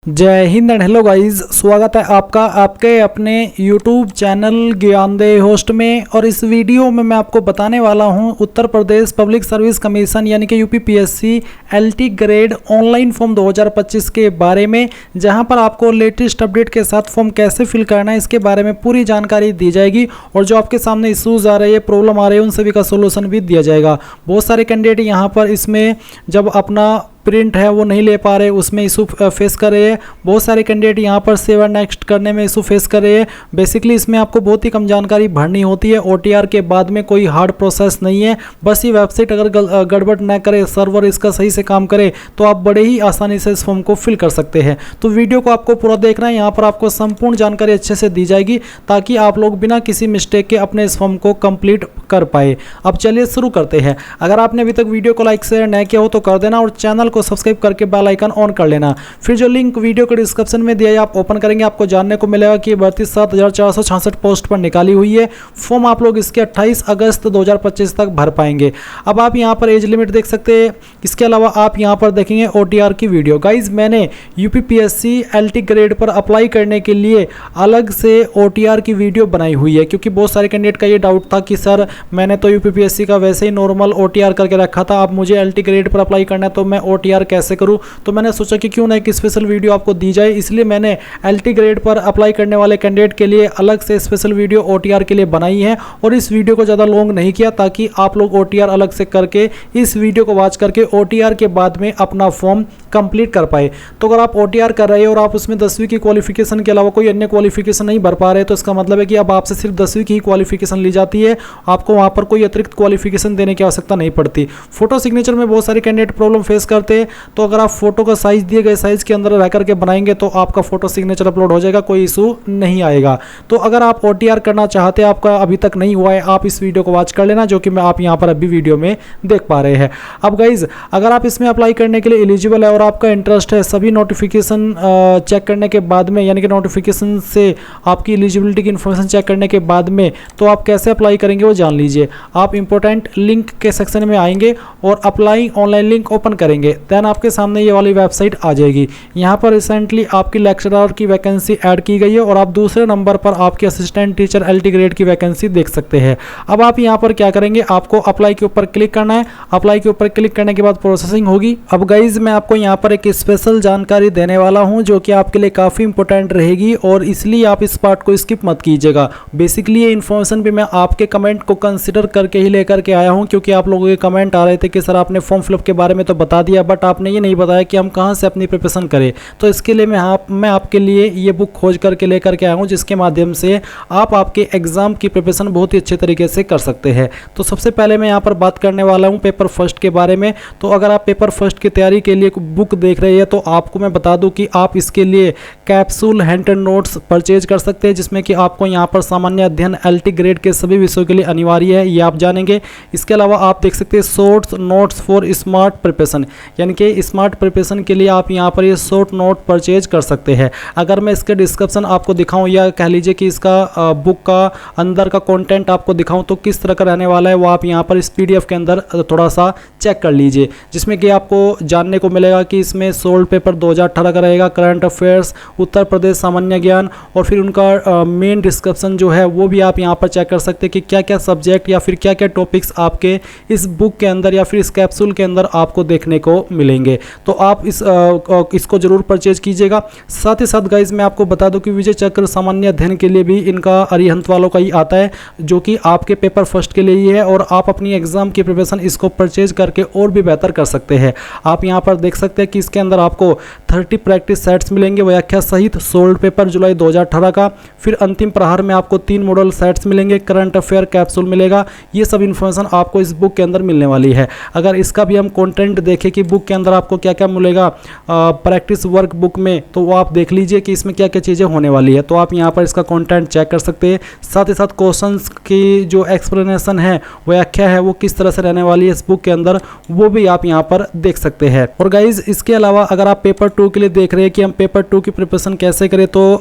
जय Hind and hello guys, स्वागत है आपका आपके अपने YouTube चैनल ज्ञानदेह होस्ट में। और इस वीडियो में मैं आपको बताने वाला हूं Uttar Pradesh public service commission यानी कि UPPSC LT grade online form 2025 के बारे में, जहां पर आपको लेटेस्ट अपडेट के साथ फॉर्म कैसे फिल करना है इसके बारे में पूरी जानकारी दी जाएगी। और जो आपके सामने इशूज़ आ रहे हैं, प्रॉब्लम आ रहे हैं, उन सभी का सोल्यूशन भी दिया जाएगा। बहुत सारे कैंडिडेट यहाँ पर इसमें जब अपना प्रिंट है वो नहीं ले पा रहे, उसमें इशू फेस कर रहे हैं। बहुत सारे कैंडिडेट यहाँ पर सेव एंड नेक्स्ट करने में इशू फेस कर रहे हैं। बेसिकली इसमें आपको बहुत ही कम जानकारी भरनी होती है। ओटीआर के बाद में कोई हार्ड प्रोसेस नहीं है, बस ये वेबसाइट अगर गड़बड़ न करे, सर्वर इसका सही से काम करे, तो आप बड़े ही आसानी से इस फॉर्म को फिल कर सकते हैं। तो वीडियो को आपको पूरा देखना है, यहाँ पर आपको संपूर्ण जानकारी अच्छे से दी जाएगी ताकि आप लोग बिना किसी मिस्टेक के अपने इस फॉर्म को कंप्लीट कर पाए। अब चलिए शुरू करते हैं। अगर आपने अभी तक वीडियो को लाइक शेयर न किया हो तो कर देना और चैनल को सब्सक्राइब करके बेल आइकन ऑन कर लेना। फिर जो लिंक वीडियो के डिस्क्रिप्शन में दिया है आप ओपन करेंगे, आपको जानने को मिलेगा कि 32,7466 पोस्ट पर निकाली हुई है। फॉर्म आप लोग इसके 28 अगस्त 2025 तक भर पाएंगे। अब आप यहां पर एज लिमिट देख सकते हैं। इसके अलावा आप यहां पर देखेंगे ओटीआर की वीडियो। गाइज, मैंने यूपीपीएससी एलटी ग्रेड पर अप्लाई करने के लिए अलग से ओटीआर की वीडियो बनाई हुई है, क्योंकि बहुत सारे कैंडिडेट का ये डाउट था कि सर मैंने तो यूपीपीएससी का वैसे ही नॉर्मल ओटीआर करके रखा था, अब मुझे एलटी ग्रेड पर अप्लाई करना है तो मैं ओटीआर कैसे करूं। तो मैंने सोचा कि क्यों ना एक स्पेशल वीडियो आपको दी जाए, इसलिए मैंने एलटी ग्रेड पर अप्लाई करने वाले कैंडिडेट के लिए अलग से स्पेशल वीडियो ओटीआर के लिए बनाई है। और इस वीडियो को ज़्यादा लॉन्ग नहीं किया ताकि आप लोग ओटीआर अलग से करके इस वीडियो को वॉच करके ओटीआर के बाद में अपना फॉर्म कंप्लीट कर पाए। तो अगर आप ओटीआर कर रहे हो और आप उसमें 10वीं की क्वालिफिकेशन के अलावा कोई अन्य क्वालिफिकेशन नहीं भर पा रहे, तो इसका मतलब है कि अब आपसे सिर्फ 10वीं की ही क्वालिफिकेशन ली जाती है, आपको वहाँ पर कोई अतिरिक्त क्वालिफिकेशन देने की आवश्यकता नहीं पड़ती। फोटो सिग्नेचर में बहुत सारे कैंडिडेट प्रॉब्लम फेस करते हैं, तो अगर आप फोटो का साइज दिए गए साइज के अंदर रह करके बनाएंगे तो आपका फोटो सिग्नेचर अपलोड हो जाएगा, कोई इशू नहीं आएगा। तो अगर आप ओटीआर करना चाहते हैं, आपका अभी तक नहीं हुआ है, आप इस वीडियो को वॉच कर लेना, जो कि मैं आप यहाँ पर अभी वीडियो में देख पा रहे हैं। अब गाइज, अगर आप इसमें अप्लाई करने के लिए एलिजिबल है और आपका इंटरेस्ट है, सभी नोटिफिकेशन चेक करने के बाद में, यानी कि नोटिफिकेशन से आपकी एलिजिबिलिटी की इन्फॉर्मेशन चेक करने के बाद में, तो आप कैसे अप्लाई करेंगे वो जान लीजिए। आप इंपॉर्टेंट लिंक के सेक्शन में आएंगे और अप्लाई ऑनलाइन लिंक ओपन करेंगे, देन आपके सामने ये वाली वेबसाइट आ जाएगी। यहाँ पर रिसेंटली आपकी लेक्चरर की वैकेंसी ऐड की गई है और आप दूसरे नंबर पर आपकी असिस्टेंट टीचर एलटी ग्रेड की वैकेंसी देख सकते हैं। अब आप यहाँ पर क्या करेंगे, आपको अप्लाई के ऊपर क्लिक करना है। अप्लाई के ऊपर क्लिक करने के बाद प्रोसेसिंग होगी। अब गाइज, मैं आपको यहाँ पर एक स्पेशल जानकारी देने वाला हूँ जो कि आपके लिए काफ़ी इंपॉर्टेंट रहेगी और इसलिए आप इस पार्ट को स्किप मत कीजिएगा। बेसिकली ये इन्फॉर्मेशन भी मैं आपके कमेंट को कंसिडर करके ही लेकर के आया हूँ, क्योंकि आप लोगों के कमेंट आ रहे थे कि सर आपने फॉर्म फिलअप के बारे में तो बता दिया, बट आपने ये नहीं बताया कि हम कहाँ से अपनी प्रिपरेशन करें। तो इसके लिए मैं आपके लिए ये बुक खोज करके लेकर के आया हूँ, जिसके माध्यम से आप आपके एग्जाम की प्रिपरेशन बहुत ही अच्छे तरीके से कर सकते हैं। तो सबसे पहले मैं यहाँ पर बात करने वाला हूँ पेपर फर्स्ट के बारे में। तो अगर आप पेपर फर्स्ट की तैयारी के लिए बुक देख रहे हैं तो आपको मैं बता दूं कि आप इसके लिए कैप्सूल हैंड नोट्स परचेज कर सकते हैं, जिसमें कि आपको यहाँ पर सामान्य अध्ययन एलटी ग्रेड के सभी विषयों के लिए अनिवार्य है, ये आप जानेंगे। इसके अलावा आप देख सकते हैं short notes for smart preparation, यानी कि स्मार्ट प्रिपरेशन के लिए आप यहाँ पर ये शॉर्ट नोट परचेज कर सकते हैं। अगर मैं इसके डिस्क्रिप्शन आपको दिखाऊं या कह लीजिए कि इसका बुक का अंदर का कंटेंट आपको दिखाऊं तो किस तरह का रहने वाला है, वो आप यहाँ पर इस पीडीएफ के अंदर थोड़ा सा चेक कर लीजिए, जिसमें कि आपको जानने को मिलेगा कि इसमें सोल्ड पेपर 2018 का रहेगा, करंट अफेयर्स, उत्तर प्रदेश सामान्य ज्ञान, और फिर उनका मेन डिस्क्रिप्शन जो है वो भी आप यहाँ पर चेक कर सकते हैं कि क्या क्या सब्जेक्ट या फिर क्या क्या टॉपिक्स आपके इस बुक के अंदर या फिर इस कैप्सूल के अंदर आपको देखने को मिलेंगे। तो आप इसको जरूर परचेज कीजिएगा। साथ ही साथ गाइज, मैं आपको बता दूं कि विजय चक्र सामान्य अध्ययन के लिए भी इनका अरिहंत वालों का ही आता है, जो कि आपके पेपर फर्स्ट के लिए ही है और आप अपनी एग्जाम की प्रिपरेशन इसको परचेज करके और भी बेहतर कर सकते हैं। आप यहाँ पर देख सकते हैं कि इसके अंदर आपको 30 प्रैक्टिस सेट्स मिलेंगे व्याख्या सहित, सोल्ड पेपर जुलाई 2018 का, फिर अंतिम प्रहार में आपको 3 मॉडल सेट्स मिलेंगे, करंट अफेयर कैप्सूल मिलेगा। ये सब इन्फॉर्मेशन आपको इस बुक के अंदर मिलने वाली है। अगर इसका भी हम कंटेंट देखें कि बुक के अंदर आपको क्या क्या मिलेगा प्रैक्टिस वर्क बुक में, तो वो आप देख लीजिए कि इसमें क्या क्या चीज़ें होने वाली है। तो आप यहाँ पर इसका कंटेंट चेक कर सकते हैं। साथ ही साथ क्वेश्चंस की जो एक्सप्लेनेशन है, व्याख्या है, वो किस तरह से रहने वाली है इस बुक के अंदर, वो भी आप यहाँ पर देख सकते हैं। और गाइज, इसके अलावा अगर आप पेपर 2 के लिए देख रहे हैं कि हम पेपर 2 की प्रिपरेशन कैसे करें, तो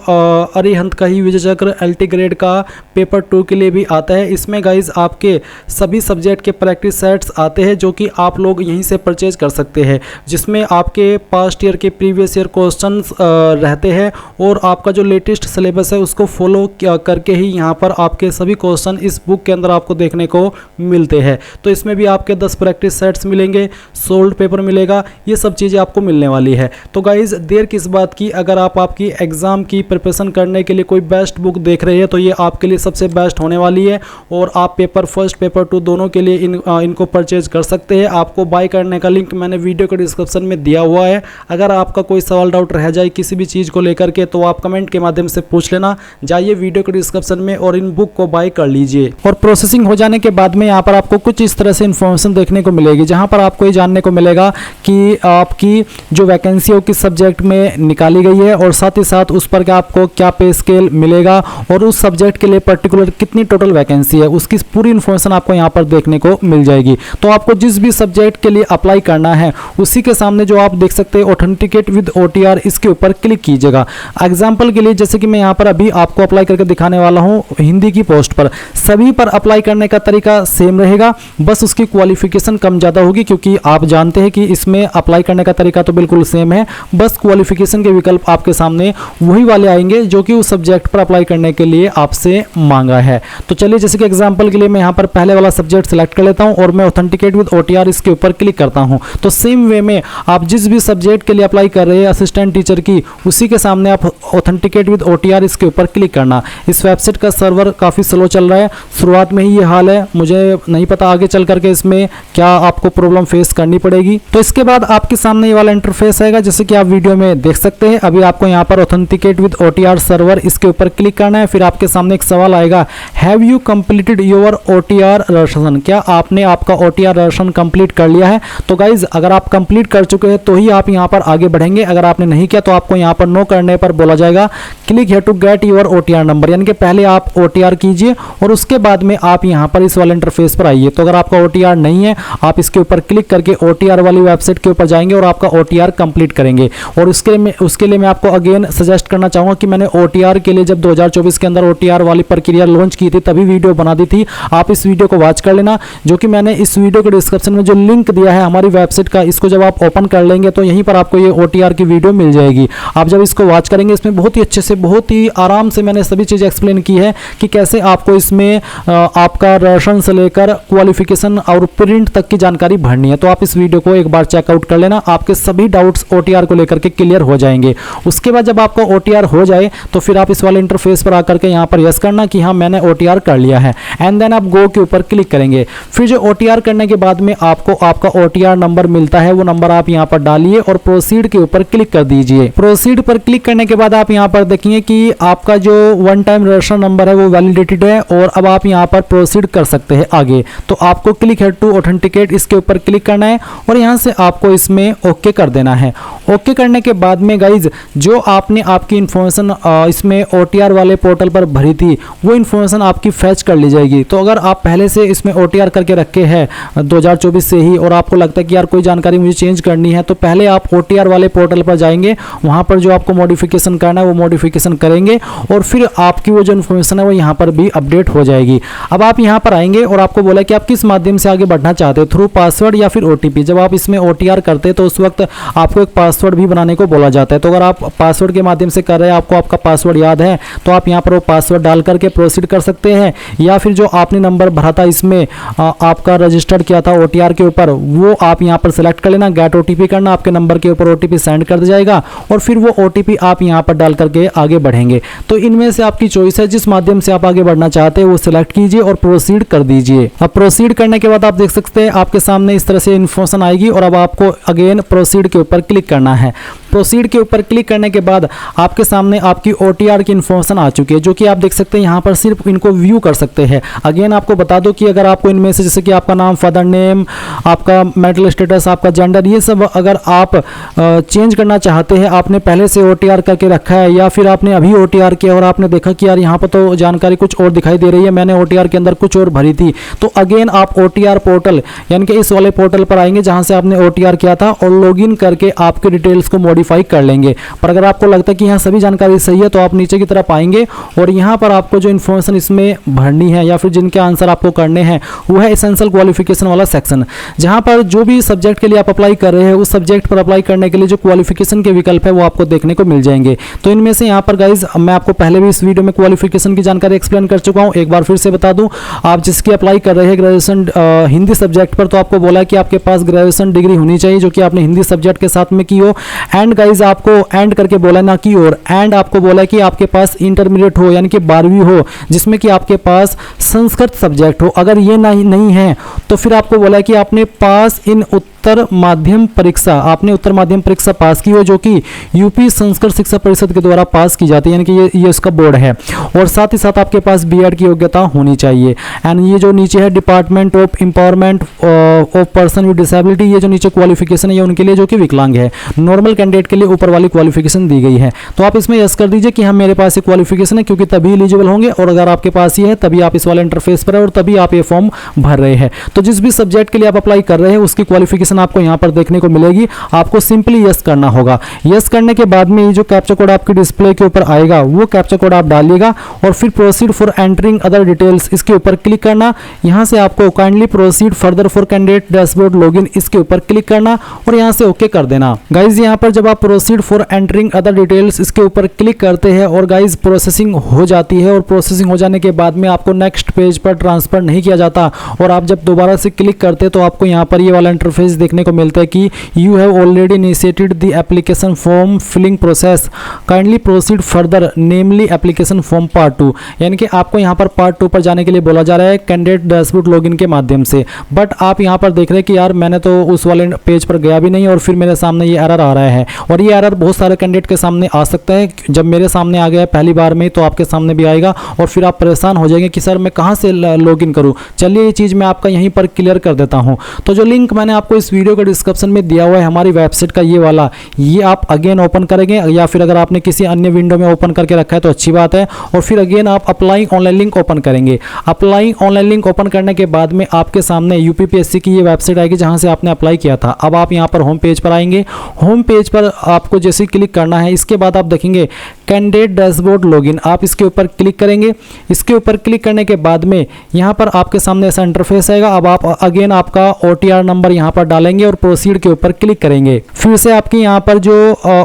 अरिहंत का ही विजय चक्र LT ग्रेड का पेपर 2 के लिए भी आता है। इसमें गाइज आपके सभी सब्जेक्ट के प्रैक्टिस सेट्स आते हैं जो कि आप लोग यहीं से परचेज कर सकते हैं, जिसमें आपके पास्ट ईयर के प्रीवियस ईयर क्वेश्चंस रहते हैं और आपका जो लेटेस्ट सिलेबस है उसको फॉलो करके ही यहाँ पर आपके सभी क्वेश्चन इस बुक के अंदर आपको देखने को मिलते हैं। तो इसमें भी आपके 10 प्रैक्टिस सेट्स मिलेंगे, सोल्ड पेपर मिलेगा, ये सब चीज़ें आपको मिलने वाली है। तो गाइज देर किस बात की, अगर आप आपकी एग्ज़ाम की प्रिपरेशन करने के लिए कोई बेस्ट बुक देख रहे हैं तो ये आपके लिए सबसे बेस्ट होने वाली है और आप पेपर 1 पेपर 2 दोनों के लिए इनको परचेज कर सकते हैं। आपको बाय करने का लिंक मैंने वीडियो के डिस्क्रिप्शन में दिया हुआ है। अगर आपका कोई सवाल डाउट रह जाए किसी भी चीज़ को लेकर के तो आप कमेंट के माध्यम से पूछ लेना, जाइए वीडियो के डिस्क्रिप्शन में और इन बुक को बाय कर लीजिए। और प्रोसेसिंग हो जाने के बाद में यहाँ पर आपको कुछ इस तरह से इन्फॉर्मेशन देखने को मिलेगी, जहाँ पर आपको ये जानने को मिलेगा कि आपकी जो वैकेंसी है वो किस सब्जेक्ट में निकाली गई है और साथ ही साथ उस पर आपको क्या पे स्केल मिलेगा और उस सब्जेक्ट के लिए पर्टिकुलर कितनी टोटल वैकेंसी है उसकी पूरी इन्फॉर्मेशन आपको यहाँ पर देखने को मिल जाएगी। तो आपको जिस भी सब्जेक्ट के लिए अप्लाई करना है उसी के सामने जो आप देख सकते हैं ऑथेंटिकेट विद OTR, इसके ऊपर क्लिक कीजिएगा। एग्जाम्पल के लिए जैसे कि मैं यहाँ पर अभी आपको अप्लाई करके दिखाने वाला हूँ हिंदी की पोस्ट पर, सभी पर अप्लाई करने का तरीका सेम रहेगा, बस उसकी क्वालिफिकेशन कम ज़्यादा होगी, क्योंकि आप जानते हैं कि इसमें अप्लाई करने का तरीका तो बिल्कुल सेम है, बस क्वालिफिकेशन के विकल्प आपके सामने वही वाले आएंगे जो कि उस सब्जेक्ट पर अप्लाई करने के लिए आपसे मांगा है। तो चलिए जैसे कि एग्जाम्पल के लिए मैं यहाँ पर पहले वाला सब्जेक्ट सेलेक्ट कर लेता हूँ और मैं ऑथेंटिकेट विद OTR इसके ऊपर क्लिक करता हूँ। तो सेम वे में आप जिस भी सब्जेक्ट के लिए अप्लाई कर रहे हैं असिस्टेंट टीचर की, उसी के सामने आप ऑथेंटिकेट विद OTR इसके ऊपर क्लिक करना। इस वेबसाइट का सर्वर काफ़ी स्लो चल रहा है, शुरुआत में ही ये हाल है, मुझे नहीं पता आगे चल करके इसमें क्या आपको प्रॉब्लम फेस करनी पड़ेगी। तो इसके बाद आपके सामने ये वाला इंटरफेस आएगा जैसे कि आप वीडियो में देख सकते हैं। अभी आपको यहाँ पर ऑथेंटिकेट विद OTR सर्वर इसके ऊपर क्लिक करना है। फिर आपके सामने एक सवाल आएगा, have you completed your OTR registration, क्या आपने आपका OTR रजिस्ट्रेशन कंप्लीट कर लिया है। तो गाइज अगर आप कंप्लीट कर चुके हैं तो ही आप यहाँ पर आगे बढ़ेंगे, अगर आपने नहीं किया तो आपको यहाँ पर नो करने पर बोला जाएगा click here to get your OTR number, यानी कि पहले आप OTR कीजिए और उसके बाद में आप यहाँ पर इस वाले इंटरफेस पर आइए। तो अगर आपका OTR नहीं है आप इसके ऊपर क्लिक करके OTR वाली वेबसाइट के ऊपर जाएंगे और आपका OTR कंप्लीट करेंगे। और उसके लिए मैं आपको अगेन सजेस्ट करना चाहूँगा कि मैंने OTR के लिए जब 2024 के अंदर OTR वाली प्रक्रिया लॉन्च की थी तभी वीडियो बना दी थी, आप इस वीडियो को वॉच कर लेना, जो कि मैंने इस वीडियो के डिस्क्रिप्शन में जो लिंक दिया है हमारी वेबसाइट का, इसको जब आप ओपन कर लेंगे तो यहीं पर आपको ये OTR की वीडियो मिल जाएगी। आप जब इसको वॉच करेंगे इसमें बहुत ही अच्छे से बहुत ही आराम से मैंने सभी चीज़ें एक्सप्लेन की है कि कैसे आपको इसमें आपका रजिस्ट्रेशन से लेकर क्वालिफिकेशन और प्रिंट तक की जानकारी भरनी है। तो आप इस वीडियो को एक बार चेकआउट कर लेना, आपके सभी डाउट्स OTR को लेकर के क्लियर हो जाएंगे। उसके बाद जब आपका OTR हो जाए तो फिर आप इस वाले इंटरफेस पर आकर के यहाँ पर यस करना कि हाँ मैंने OTR कर लिया है, एंड देन आप गो के ऊपर क्लिक करेंगे। फिर जो OTR करने के बाद में आपको आपका OTR नंबर मिलता है, वो नंबर आप यहाँ पर डालिए और प्रोसीड के ऊपर क्लिक कर दीजिए। प्रोसीड पर क्लिक करने के बाद आप यहाँ पर देखेंगे कि आपका जो वन टाइम रजिस्ट्रेशन नंबर है वो वैलिडेटेड है और अब आप यहाँ पर प्रोसीड कर सकते हैं आगे। तो आपको क्लिक है टू ऑथेंटिकेट इसके ऊपर क्लिक करना है और यहाँ से आपको इसमें ओके कर देना है। ओके करने के बाद में गाइज जो आपने आपकी इन्फॉर्मेशन इसमें OTR वाले पोर्टल पर भरी थी वो इन्फॉर्मेशन आपकी फैच कर ली जाएगी। तो अगर आप पहले से इसमें OTR करके रखे हैं 2024 से ही और आपको लगता है कि यार कोई जानकारी मुझे चेंज करनी है, तो पहले आप OTR वाले पोर्टल पर जाएंगे, वहाँ पर जो आपको मॉडिफिकेशन करना है वो मॉडिफिकेशन करेंगे और फिर आपकी वो जो इन्फॉर्मेशन है वो यहाँ पर भी अपडेट हो जाएगी। अब आप यहाँ पर आएंगे और आपको बोला कि आप किस माध्यम से आगे बढ़ना चाहते हैं, थ्रू पासवर्ड या फिर OTP। जब आप इसमें OTR करते हैं तो उस वक्त आपको एक पासवर्ड भी बनाने को बोला जाता है। तो अगर आप पासवर्ड के माध्यम से कर रहे हैं, आपको आपका पासवर्ड याद है, तो आप यहाँ पर वो पासवर्ड डाल करके प्रोसीड कर सकते हैं, या फिर जो आपने नंबर भरा था इसमें आपका रजिस्टर्ड किया था OTR के ऊपर वो आप यहाँ पर सेलेक्ट कर लेना, गेट OTP करना, आपके नंबर के ऊपर OTP सेंड कर दिया जाएगा और फिर वो OTP आप यहाँ पर डाल करके आगे बढ़ेंगे। तो इनमें से आपकी चॉइस है, जिस माध्यम से आप आगे बढ़ना चाहते हैं वो सिलेक्ट कीजिए और प्रोसीड कर दीजिए। अब प्रोसीड करने के बाद आप देख सकते हैं आपके सामने इस तरह से इन्फॉर्मेशन आएगी और अब आपको अगेन प्रोसीड के ऊपर क्लिक करना है। प्रोसीड के ऊपर क्लिक करने के बाद आपके सामने आपकी OTR की इन्फॉर्मेशन आ चुकी है, जो कि आप देख सकते हैं यहाँ पर सिर्फ इनको व्यू कर सकते हैं। अगेन आपको बता दो कि अगर आपको इनमें से जैसे कि आपका नाम, फादर नेम, आपका मैरिटल स्टेटस, आपका जेंडर, ये सब अगर आप चेंज करना चाहते हैं, आपने पहले से OTR करके रखा है या फिर आपने अभी OTR किया और आपने देखा कि यार यहाँ पर तो जानकारी कुछ और दिखाई दे रही है, मैंने OTR के अंदर कुछ और भरी थी, तो अगेन आप OTR पोर्टल यानी कि इस वाले पोर्टल पर आएंगे जहां से आपने OTR किया था और लॉगिन करके आपके डिटेल्स को मॉडिफाई कर लेंगे। पर अगर आपको लगता है कि यहाँ सभी जानकारी सही है तो आप नीचे की तरफ आएंगे और यहाँ पर आपको जो इन्फॉर्मेशन इसमें भरनी है या फिर जिनके आंसर आपको करने हैं वो है एसेंशियल क्वालिफिकेशन वाला सेक्शन, जहां पर जो भी सब्जेक्ट के लिए आप अप्लाई कर रहे हैं उस सब्जेक्ट पर अप्लाई करने के लिए जो क्वालिफिकेशन के विकल्प है वो आपको देखने को मिल जाएंगे। तो इनमें से यहाँ पर गाइज मैं आपको पहले भी इस वीडियो में क्वालिफिकेशन की जानकारी एक्सप्लेन कर चुका हूँ, एक बार फिर से बता दूं। आप जिसकी अप्लाई कर रहे हैं ग्रेजुएशन हिंदी सब्जेक्ट पर, तो आपको बोला है कि आपके पास ग्रेजुएशन डिग्री होनी चाहिए जो कि आपने हिंदी सब्जेक्ट के साथ में की हो। एंड गाइज आपको एंड करके बोला ना की और एंड आपको बोला है कि आपके पास इंटरमीडिएट हो यानी कि 12वीं हो जिसमें कि आपके पास संस्कृत सब्जेक्ट हो। अगर ये नहीं है तो फिर आपको बोला है कि आपने पास इन उत्तर माध्यम परीक्षा, आपने उत्तर माध्यम परीक्षा पास की हो जो कि यूपी संस्कृत शिक्षा परिषद के द्वारा पास की जाती है, यानी कि ये इसका बोर्ड है। और साथ ही साथ आपके पास B.Ed की योग्यता होनी चाहिए। एंड ये जो नीचे है department of empowerment of person with disability, ये जो नीचे क्वालिफिकेशन है ये उनके लिए जो कि विकलांग है। नॉर्मल कैंडिडेट के लिए ऊपर वाली क्वालिफिकेशन दी गई है, तो आप इसमें यस कर दीजिए कि हाँ मेरे पास ये क्वालिफिकेशन है, क्योंकि तभी एलिजिबल होंगे और अगर आपके पास ये है तभी आप इस वाले इंटरफेस पर है और तभी आप ये फॉर्म भर रहे हैं। तो जिस भी सब्जेक्ट के लिए आप अप्लाई कर रहे हैं उसकी क्वालिफिकेशन आपको यहाँ पर देखने को मिलेगी। आपको सिंपली यस करना होगा। यस करने के बाद में ये जो कैप्चा कोड आपके डिस्प्ले के ऊपर आएगा वो कैप्चा कोड आप डालिएगा और फिर proceed for entering other details इसके ऊपर क्लिक करना। यहाँ से आपको kindly proceed further for candidate dashboard login इसके ऊपर क्लिक करना और यहाँ से ओके कर देना। गाइज यहाँ पर जब आप proceed for entering other details इसके ऊपर क्लिक करते हैं और गाइज प्रोसेसिंग हो जाती है और प्रोसेसिंग हो जाने के बाद में आपको नेक्स्ट पेज पर ट्रांसफर नहीं किया जाता और आप जब दोबारा से क्लिक करते तो आपको यहाँ पर ये वाला इंटरफेस देखने को मिलता है कि you have already initiated the application form filling process, kindly proceed further namely application form part 2, यानी कि आपको यहाँ पर पार्ट 2 पर जाने के लिए बोला जा रहा है कैंडिडेट डैशबोर्ड लॉगिन के माध्यम से। बट आप यहाँ पर देख रहे हैं कि यार मैंने तो उस वाले पेज पर गया भी नहीं और फिर मेरे सामने ये एरर आ रहा है और ये एरर बहुत सारे कैंडिडेट के सामने आ सकता है। जब मेरे सामने आ गया पहली बार में तो आपके सामने भी आएगा और फिर आप परेशान हो जाएंगे कि सर मैं कहाँ से लॉगिन करूँ। चलिए ये चीज़ मैं आपका यहीं पर क्लियर कर देता हूँ। तो जो लिंक मैंने आपको इस वीडियो के डिस्क्रिप्शन में दिया हुआ है हमारी वेबसाइट का ये वाला, ये आप अगेन ओपन करेंगे या फिर अगर आपने किसी अन्य विंडो में ओपन करके रखा है तो अच्छी बात है। और फिर अगेन आप अप्लाई ऑनलाइन लिंक ओपन करेंगे। अप्लाई ऑनलाइन लिंक ओपन करने के बाद में आपके सामने यूपीपीएससी की ये वेबसाइट आएगी जहां से आपने अप्लाई किया था। अब आप यहां पर होम पेज पर आएंगे। होम पेज पर आपको जैसे क्लिक करना है इसके बाद आप देखेंगे कैंडिडेट डैशबोर्ड लॉगिन, आप इसके ऊपर क्लिक करेंगे। इसके ऊपर क्लिक करने के बाद में यहाँ पर आपके सामने ऐसा इंटरफेस आएगा। अब आप अगेन आपका OTR नंबर यहाँ पर डालेंगे और प्रोसीड के ऊपर क्लिक करेंगे। फिर से आपकी यहाँ पर जो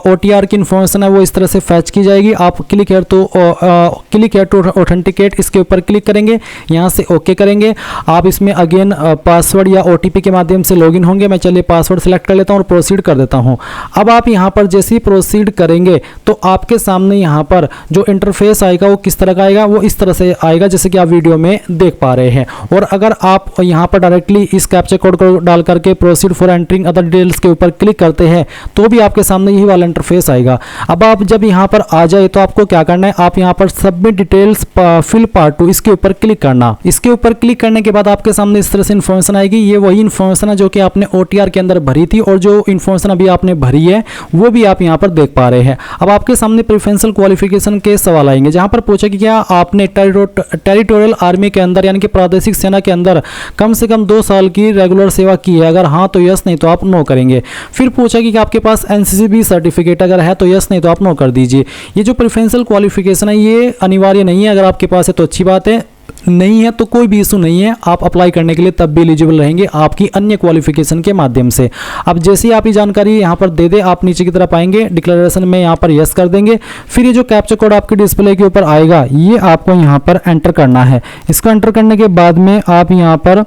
OTR की इन्फॉर्मेशन है वो इस तरह से फैच की जाएगी। आप क्लिक हेयर टू ऑथेंटिकेट इसके ऊपर क्लिक करेंगे, यहाँ से ओके करेंगे। आप इसमें अगेन पासवर्ड या OTP के माध्यम से लॉगिन होंगे। मैं चलिए पासवर्ड सेलेक्ट कर लेता हूँ और प्रोसीड कर देता हूँ। अब आप यहाँ पर जैसे ही प्रोसीड करेंगे तो आपके सामने यहाँ पर जो इंटरफेस आएगा वो किस तरह का आएगा, वो इस तरह से आएगा जैसे कि आप वीडियो में देख पा रहे हैं। और अगर आप यहाँ पर डायरेक्टली इस कैप्चा कोड को डाल करके proceed for entering other details के ऊपर क्लिक करते हैं तो भी आपके सामने यही वाला इंटरफेस आएगा। अब आप जब यहाँ पर आ जाए तो आपको क्या करना है, आप यहाँ पर सबमिट डिटेल्स फिल पार्ट 2 इसके ऊपर क्लिक करना। इसके ऊपर क्लिक करने के बाद आपके सामने इस तरह से इन्फॉर्मेशन आएगी। ये वही इन्फॉर्मेशन है जो कि आपने OTR के अंदर भरी थी और जो इन्फॉर्मेशन अभी आपने भरी है वो भी आप यहाँ पर देख पा रहे हैं। अब आपके सामने प्रेफरेंशियल क्वालिफिकेशन के सवाल आएंगे जहां पर पूछा कि क्या आपने टेरिटोरियल आर्मी के अंदर यानी कि प्रादेशिक सेना के अंदर कम से कम 2 साल की रेगुलर सेवा की है। अगर हाँ तो यस, नहीं तो आप नो करेंगे। फिर पूछा कि आपके पास NCCB सर्टिफिकेट अगर है तो यस, नहीं तो आप नो कर दीजिए। ये जो प्रेफरेंशियल क्वालिफिकेशन है ये अनिवार्य नहीं है, अगर आपके पास है तो अच्छी बात है, नहीं है तो कोई भी इशू नहीं है। आप अप्लाई करने के लिए तब भी एलिजिबल रहेंगे आपकी अन्य क्वालिफिकेशन के माध्यम से। अब जैसे ही आप ये जानकारी यहाँ पर दे दे, आप नीचे की तरफ आएंगे, डिक्लेरेशन में यहाँ पर यस कर देंगे। फिर ये जो कैप्चा कोड आपके डिस्प्ले के ऊपर आएगा ये आपको यहाँ पर एंटर करना है। इसको एंटर करने के बाद में आप यहाँ पर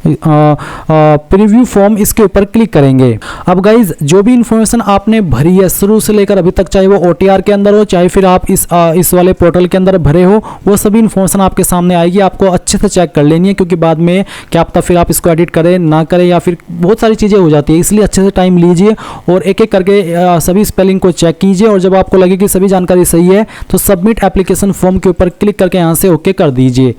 प्रीव्यू फॉर्म इसके ऊपर क्लिक करेंगे। अब गाइज जो भी इंफॉर्मेशन आपने भरी है शुरू से लेकर अभी तक, चाहे वो OTR के अंदर हो चाहे फिर आप इस वाले पोर्टल के अंदर भरे हो, वो सभी इंफॉर्मेशन आपके सामने आएगी। आपको अच्छे से चेक कर लेनी है, क्योंकि बाद में क्या पता फिर आप इसको एडिट करें ना करें या फिर बहुत सारी चीज़ें हो जाती है। इसलिए अच्छे से टाइम लीजिए और एक एक करके सभी स्पेलिंग को चेक कीजिए, और जब आपको लगे कि सभी जानकारी सही है तो सबमिट एप्लीकेशन फॉर्म के ऊपर क्लिक करके यहाँ से ओके कर दीजिए।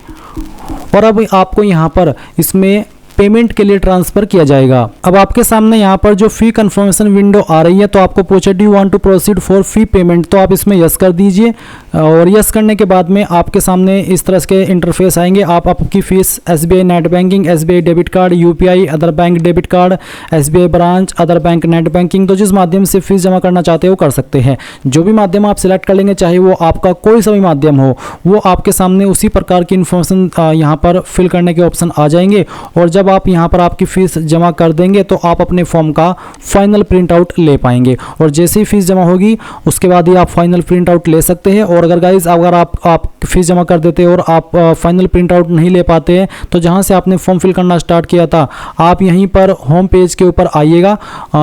और अब आपको यहाँ पर इसमें पेमेंट के लिए ट्रांसफर किया जाएगा। अब आपके सामने यहाँ पर जो फी कंफर्मेशन विंडो आ रही है, तो आपको पूछे do you want to proceed for fee payment, तो आप इसमें यस कर दीजिए। और यस करने के बाद में आपके सामने इस तरह के इंटरफेस आएंगे। आप आपकी fees SBI net banking, SBI debit card, UPI other bank debit card, SBI branch, other bank net banking, तो जिस माध्यम से फीस जमा करना चाहते हो कर सकते हैं। जो भी माध्यम आप सिलेक्ट कर लेंगे, चाहे वो आपका कोई सा भी माध्यम हो, वो आपके सामने उसी प्रकार की इन्फॉर्मेशन यहाँ पर फिल करने के ऑप्शन आ जाएंगे। और जब आप यहाँ पर आपकी फीस जमा कर देंगे तो आप अपने फॉर्म का फाइनल प्रिंट आउट ले पाएंगे। और जैसे ही फीस जमा होगी उसके बाद ही आप फाइनल प्रिंट आउट ले सकते हैं। और अगर गाइज अगर आप फीस जमा कर देते हैं और आप फाइनल प्रिंट आउट नहीं ले पाते हैं, तो जहाँ से आपने फॉर्म फिल करना स्टार्ट किया था, आप यहीं पर होम पेज के ऊपर आइएगा।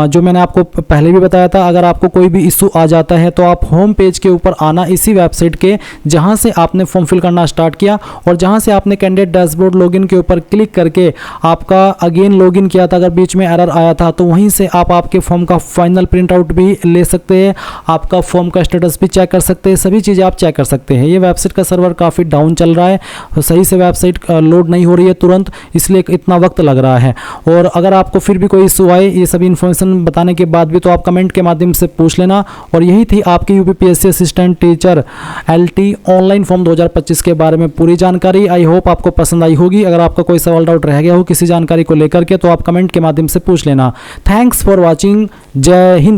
जो मैंने आपको पहले भी बताया था, अगर आपको कोई भी इशू आ जाता है तो आप होम पेज के ऊपर आना, इसी वेबसाइट के जहाँ से आपने फॉर्म फिल करना स्टार्ट किया और जहाँ से आपने कैंडिडेट डैशबोर्ड लॉगिन के ऊपर क्लिक करके आपका अगेन लॉगिन किया था, अगर बीच में एरर आया था तो वहीं से आप आपके फॉर्म का फाइनल प्रिंट आउट भी ले सकते हैं, आपका फॉर्म का स्टेटस भी चेक कर सकते हैं, सभी चीज़ें आप चेक कर सकते हैं। ये वेबसाइट का सर्वर काफ़ी डाउन चल रहा है, सही से वेबसाइट लोड नहीं हो रही है तुरंत, इसलिए इतना वक्त लग रहा है। और अगर आपको फिर भी कोई इशू आए ये सभी इन्फॉर्मेशन बताने के बाद भी, तो आप कमेंट के माध्यम से पूछ लेना। और यही थी आपकी UPPSC assistant teacher LT online form 2025 के बारे में पूरी जानकारी। आई होप आपको पसंद आई होगी। अगर आपका कोई सवाल डाउट रह गया हो किसी जानकारी को लेकर के, तो आप कमेंट के माध्यम से पूछ लेना। Thanks for watching. जय हिंद।